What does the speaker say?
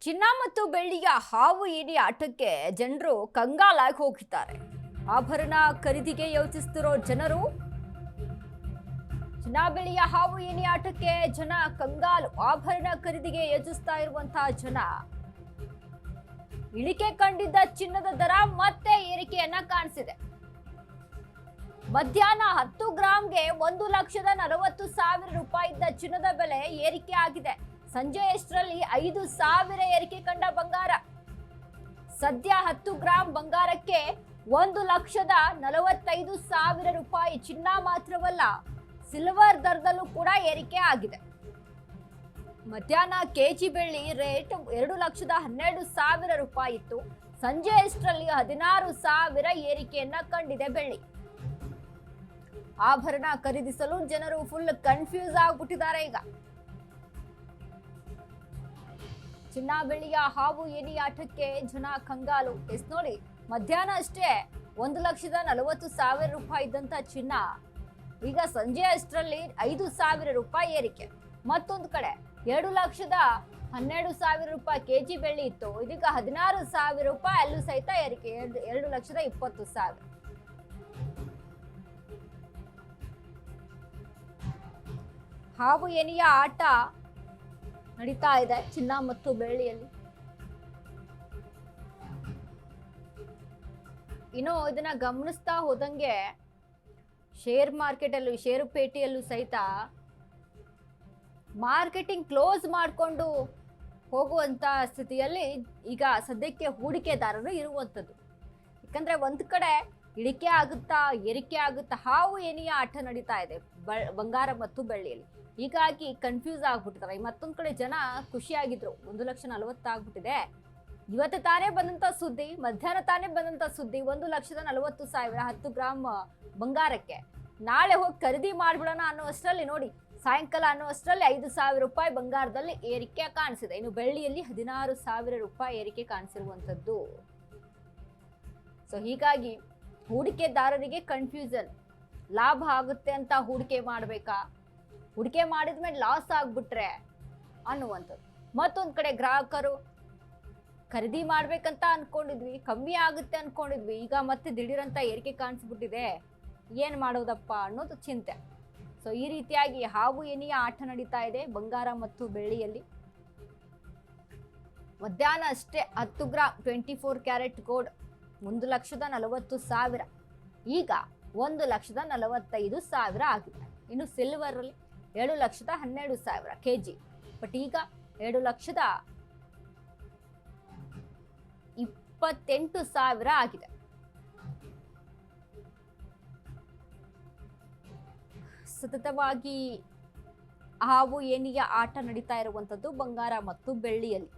ಚಿನ್ನ ಮತ್ತು ಬೆಳ್ಳಿಯ ಹಾವು ಏಣಿ ಆಟಕ್ಕೆ ಜನರು ಕಂಗಾಲಾಗಿ ಹೋಗಿದ್ದಾರೆ. ಆಭರಣ ಖರೀದಿಗೆ ಯೋಚಿಸುತ್ತಿರೋ ಜನರು ಚಿನ್ನ ಬೆಳ್ಳಿಯ ಹಾವು ಏಣಿ ಆಟಕ್ಕೆ ಜನ ಕಂಗಾಲು. ಆಭರಣ ಖರೀದಿಗೆ ಯೋಚಿಸ್ತಾ ಇರುವಂತಹ ಜನ ಇಳಿಕೆ ಕಂಡಿದ್ದ ಚಿನ್ನದ ದರ ಮತ್ತೆ ಏರಿಕೆಯನ್ನ ಕಾಣಿಸಿದೆ. ಮಧ್ಯಾಹ್ನ 10 ಗ್ರಾಂಗೆ 1,40,40,000 ರೂಪಾಯಿ ಇದ್ದ ಚಿನ್ನದ ಬೆಲೆ ಏರಿಕೆ ಆಗಿದೆ. ಸಂಜೆ ಎಷ್ಟರಲ್ಲಿ 5,000 ಏರಿಕೆ ಕಂಡ ಬಂಗಾರ. ಸದ್ಯ 10 ಗ್ರಾಂ ಬಂಗಾರಕ್ಕೆ 1,45,000 ರೂಪಾಯಿ. ಚಿನ್ನ ಮಾತ್ರವಲ್ಲ, ಸಿಲ್ವರ್ ದರದಲ್ಲೂ ಕೂಡ ಏರಿಕೆ ಆಗಿದೆ. ಮಧ್ಯಾಹ್ನ ಕೆಜಿ ಬೆಳ್ಳಿ ರೇಟ್ 2,12,000 ರೂಪಾಯಿ ಇತ್ತು. ಸಂಜೆ ಎಷ್ಟರಲ್ಲಿ 16,000 ಏರಿಕೆಯನ್ನ ಕಂಡಿದೆ ಬೆಳ್ಳಿ. ಆಭರಣ ಖರೀದಿಸಲು ಜನರು ಫುಲ್ ಕನ್ಫ್ಯೂಸ್ ಆಗ್ಬಿಟ್ಟಿದ್ದಾರೆ. ಈಗ ಚಿನ್ನ ಬೆಳ್ಳಿಯ ಹಾವು ಏಣಿ ಆಟಕ್ಕೆ ಜನ ಕಂಗಾಲು. ನೋಡಿ, ಮಧ್ಯಾಹ್ನ ಅಷ್ಟೇ 1,40,40,000 ರೂಪಾಯಿ ಇದ್ದಂತ ಚಿನ್ನ ಈಗ ಸಂಜೆ ಅಷ್ಟರಲ್ಲಿ 5,000 ರೂಪಾಯಿ ಏರಿಕೆ. ಮತ್ತೊಂದು ಕಡೆ 2,12,000 ರೂಪಾಯಿ ಕೆಜಿ ಬೆಳ್ಳಿ ಇತ್ತು, ಇದೀಗ 16,000 ರೂಪಾಯಿ ಅಲ್ಲೂ ಸಹಿತ ಏರಿಕೆ. 2,20,000. ಹಾವು ಏಣಿಯ ಆಟ ನಡೀತಾ ಇದೆ ಚಿನ್ನ ಮತ್ತು ಬೆಳ್ಳಿಯಲ್ಲಿ. ಇನ್ನು ಇದನ್ನ ಗಮನಿಸ್ತಾ ಹೋದಂಗೆ ಶೇರ್ ಮಾರ್ಕೆಟ್ ಅಲ್ಲೂ, ಷೇರುಪೇಟೆಯಲ್ಲೂ ಸಹಿತ ಮಾರ್ಕೆಟಿಂಗ್ ಕ್ಲೋಸ್ ಮಾಡಿಕೊಂಡು ಹೋಗುವಂತ ಸ್ಥಿತಿಯಲ್ಲಿ ಈಗ ಸದ್ಯಕ್ಕೆ ಹೂಡಿಕೆದಾರರು ಇರುವಂಥದ್ದು. ಯಾಕಂದ್ರೆ ಒಂದ್ ಕಡೆ ಇಳಿಕೆ ಆಗುತ್ತಾ, ಏರಿಕೆ ಆಗುತ್ತಾ, ಹಾವು ಏಣಿಯ ಆಟ ನಡೀತಾ ಇದೆ ಬಂಗಾರ ಮತ್ತು ಬೆಳ್ಳಿಯಲ್ಲಿ. ಹೀಗಾಗಿ ಕನ್ಫ್ಯೂಸ್ ಆಗ್ಬಿಟ್ಟಿದ್ದಾರೆ. ಮತ್ತೊಂದ್ ಕಡೆ ಜನ ಖುಷಿಯಾಗಿದ್ರು, 1,40,000 ಆಗ್ಬಿಟ್ಟಿದೆ. ಇವತ್ತು ತಾನೇ ಬಂದಂತ ಸುದ್ದಿ, ಮಧ್ಯಾಹ್ನ ತಾನೇ ಬಂದಂತ ಸುದ್ದಿ, 1,40,40,000 10 ಗ್ರಾಂ ಬಂಗಾರಕ್ಕೆ. ನಾಳೆ ಹೋಗಿ ಖರೀದಿ ಮಾಡ್ಬಿಡೋಣ ಅನ್ನುವಷ್ಟರಲ್ಲಿ ನೋಡಿ, ಸಾಯಂಕಾಲ ಅನ್ನುವಷ್ಟರಲ್ಲಿ 5,000 ರೂಪಾಯಿ ಬಂಗಾರದಲ್ಲಿ ಏರಿಕೆ ಕಾಣಿಸಿದೆ. ಇನ್ನು ಬೆಳ್ಳಿಯಲ್ಲಿ 16,000 ರೂಪಾಯಿ ಏರಿಕೆ ಕಾಣಿಸಿರುವಂತದ್ದು. ಸೊ ಹೀಗಾಗಿ ಹೂಡಿಕೆದಾರರಿಗೆ ಕನ್ಫ್ಯೂಷನ್. ಲಾಭ ಆಗುತ್ತೆ ಅಂತ ಹೂಡಿಕೆ ಮಾಡ್ಬೇಕಾ, ಹೂಡಿಕೆ ಮಾಡಿದ್ಮೇಲೆ ಲಾಸ್ ಆಗ್ಬಿಟ್ರೆ ಅನ್ನುವಂಥದ್ದು. ಮತ್ತೊಂದ್ ಕಡೆ ಗ್ರಾಹಕರು ಖರೀದಿ ಮಾಡ್ಬೇಕಂತ ಅನ್ಕೊಂಡಿದ್ವಿ, ಕಮ್ಮಿ ಆಗುತ್ತೆ ಅನ್ಕೊಂಡಿದ್ವಿ, ಈಗ ಮತ್ತೆ ದಿಢೀರಂತ ಏರಿಕೆ ಕಾಣಿಸ್ಬಿಟ್ಟಿದೆ, ಏನ್ ಮಾಡೋದಪ್ಪ ಅನ್ನೋದು ಚಿಂತೆ. ಸೊ ಈ ರೀತಿಯಾಗಿ ಹಾವು ಏಣಿಯ ಆಟ ನಡೀತಾ ಇದೆ ಬಂಗಾರ ಮತ್ತು ಬೆಳ್ಳಿಯಲ್ಲಿ. ಮಧ್ಯಾಹ್ನ ಅಷ್ಟೇ 10 ಗ್ರಾಂ 24 ಕ್ಯಾರೆಟ್ ಗೋಲ್ಡ್ 1,40,40,000, ಈಗ 1,45,000 ಆಗಿದೆ. ಇನ್ನು ಸಿಲ್ವರ್ ಅಲ್ಲಿ 7,12,000 ಕೆಜಿ, ಬಟ್ ಈಗ 7,28,000 ಆಗಿದೆ. ಸತತವಾಗಿ ಹಾವು ಏಣಿಯ ಆಟ ನಡೀತಾ ಇರುವಂತದ್ದು ಬಂಗಾರ ಮತ್ತು ಬೆಳ್ಳಿಯಲ್ಲಿ.